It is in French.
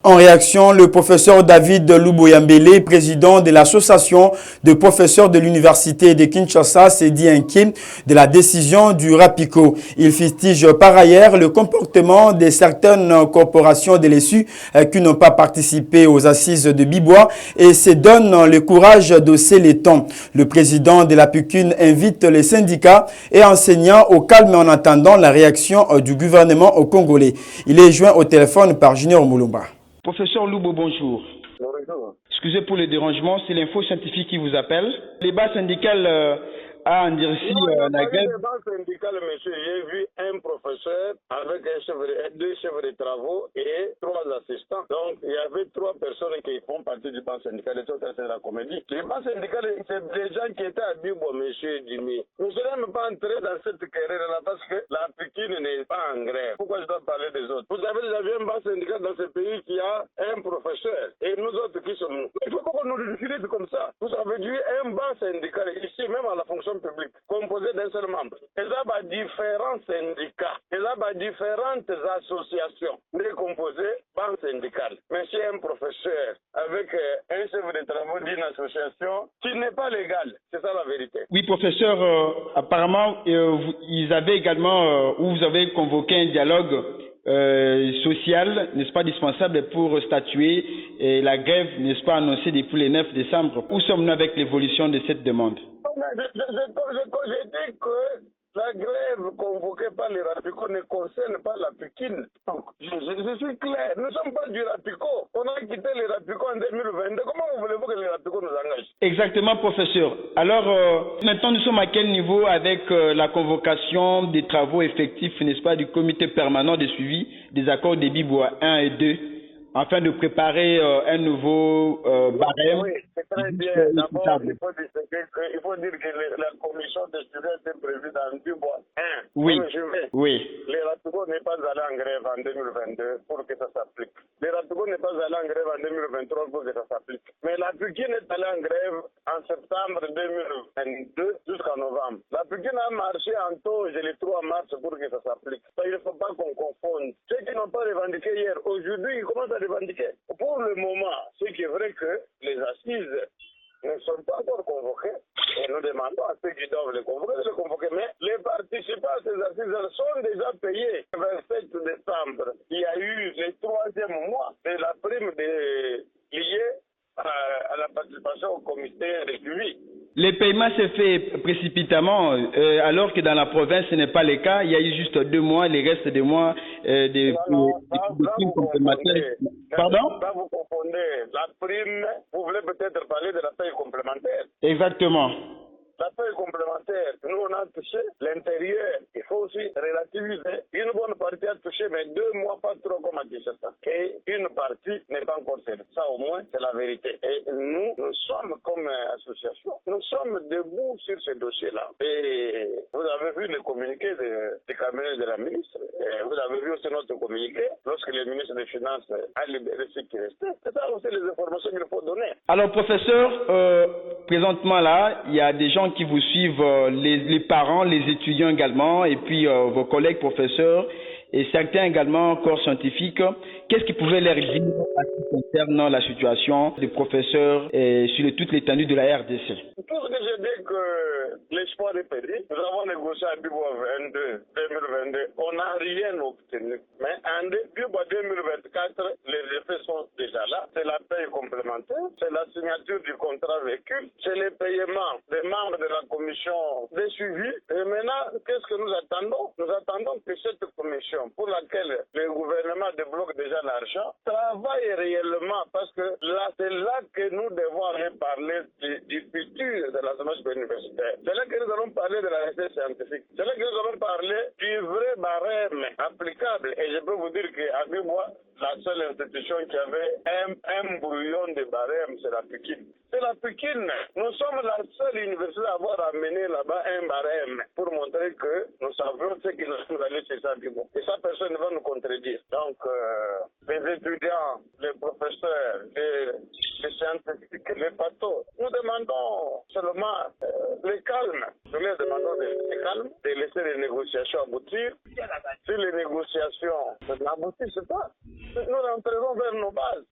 En réaction, le professeur David Louboyambele, président de l'association de professeurs de l'université de Kinshasa, s'est dit inquiet de la décision du RAPICO. Il fustige par ailleurs le comportement de certaines corporations de l'ESU qui n'ont pas participé aux assises de Bibois et se donne le courage d'hausser les tons. Le président de la PUCUN invite les syndicats et enseignants au calme en attendant la réaction du gouvernement au Congolais. Il est joint au téléphone par Junior Moulumba. Professeur Loubo, bonjour. Bonjour. Excusez pour le dérangement, c'est l'info scientifique qui vous appelle. Les bas syndicales a endurci la grève. Dans le syndical, monsieur, j'ai vu un professeur avec deux chefs de travaux et 3 assistants. Donc, il y avait 3 personnes qui font partie du banc syndical. Et tout ça, c'est la comédie. Les bancs syndicaux, c'est des gens qui étaient à Bibo, monsieur Dimi. Nous ne serons même pas entrés dans cette querelle-là parce que la Pikine n'est pas en grève. Pourquoi je dois parler des autres? Vous avez déjà vu un banc syndical dans ce pays qui a un professeur et nous autres qui sommes. Il faut qu'on nous ridiculise comme ça. Vous avez vu un banc syndical ici, même à la fonction publique, composé d'un seul membre. Et ça va différents syndicats, et ça va différentes associations décomposées banc syndical. Mais c'est un professeur avec un chef de travaux d'une association qui n'est pas légale. C'est ça la vérité. Oui, professeur, apparemment, ils avaient également, ou vous avez convoqué un dialogue social, n'est-ce pas, dispensable pour statuer et la grève, n'est-ce pas, annoncée depuis le 9 décembre. Où sommes-nous avec l'évolution de cette demande? J'ai dit que la grève convoquée par les RAPICO ne concerne pas la Pikine. Je suis clair, nous ne sommes pas du RAPICO. On a quitté les RAPICO en 2022. Comment voulez-vous que les RAPICO nous engagent? Exactement, professeur. Alors, maintenant, nous sommes à quel niveau avec la convocation des travaux effectifs, n'est-ce pas, du comité permanent de suivi des accords des Bibois 1 et 2, afin de préparer un nouveau barème? Oui, c'est très bien. D'abord, il faut dire que la commission de suivi était prévue dans Bibois 1. Oui, oui. Les RAPICO n'est pas allé en grève en 2022 pour que ça s'applique. Les RAPICO n'est pas allé en grève en 2023 pour que ça s'applique. Mais la Pikine est allée en grève en septembre 2022 jusqu'en novembre. La Pikine a marché en tauge le 3 mars pour que ça s'applique. Il ne faut pas qu'on confonde. Ceux qui n'ont pas revendiqué hier, aujourd'hui, ils commencent à revendiquer. Pour le moment, c'est qui est vrai que les assises ne sont pas encore convoquées. Et nous demandons à ceux qui doivent les convoquer de les convoquer. Mais les participants à ces assises sont déjà payés. Le 27 décembre, il y a eu le 3e mois de la prime liée à la participation au comité de suivi. Le paiement s'est fait précipitamment, alors que dans la province, ce n'est pas le cas. Il y a eu juste 2 mois, les restes des mois de primes complémentaires. Pardon? Là, vous confondez. La prime, vous voulez peut-être parler de la paye complémentaire. Exactement. La paye complémentaire, nous on a touché l'intérieur. Il faut aussi relativiser. Une bonne partie a touché, mais 2 mois pas trop comme à Kinshasa. Et une partie n'est pas encore servie. Ça au moins, c'est la vérité. Et nous sommes comme association, nous sommes debout sur ce dossier-là. Et vous avez vu le communiqué du cabinet de la ministre. Et vous avez vu aussi notre communiqué lorsque le ministre des Finances a libéré ce qui restait. C'est ça aussi les informations qu'il faut donner. Alors, professeur, présentement là, il y a des gens qui vous suivent, les parents, les étudiants également, et puis vos collègues professeurs, et certains également corps scientifiques. Qu'est-ce qui pouvait leur dire en ce qui concerne la situation des professeurs sur toute l'étendue de la RDC? Tout ce que je dis que l'espoir est perdu. Nous avons négocié à Bibois 2022. On n'a rien obtenu. Mais en Bibois 2024, les effets sont déjà là. C'est la paye complémentaire, c'est la signature du contrat véhicule, c'est les paiements des membres de la commission de suivi. Et maintenant, qu'est-ce que nous attendons? Nous attendons que cette commission, pour laquelle le gouvernement débloque déjà l'argent, travaille réellement, parce que là, c'est là que nous devons aller parler du futur de la semence universitaire. C'est là que nous allons parler de la recherche scientifique. C'est là que nous allons parler du vrai barème applicable. Et je peux vous dire qu'à Bibois, la seule institution qui avait un brouillon de barème, c'est la Pikine. C'est la Pikine. Nous sommes la seule université à avoir amené là-bas un barème pour montrer que nous savions ce qui nous allait chez ça. Et ça, personne ne va nous contredire. Donc, les étudiants, les professeurs, les scientifiques, les bateaux, nous demandons seulement le calme. Nous leur demandons de calme, de laisser les négociations aboutir. Si les négociations n'aboutissent pas. Nous rentrons vers nos bases.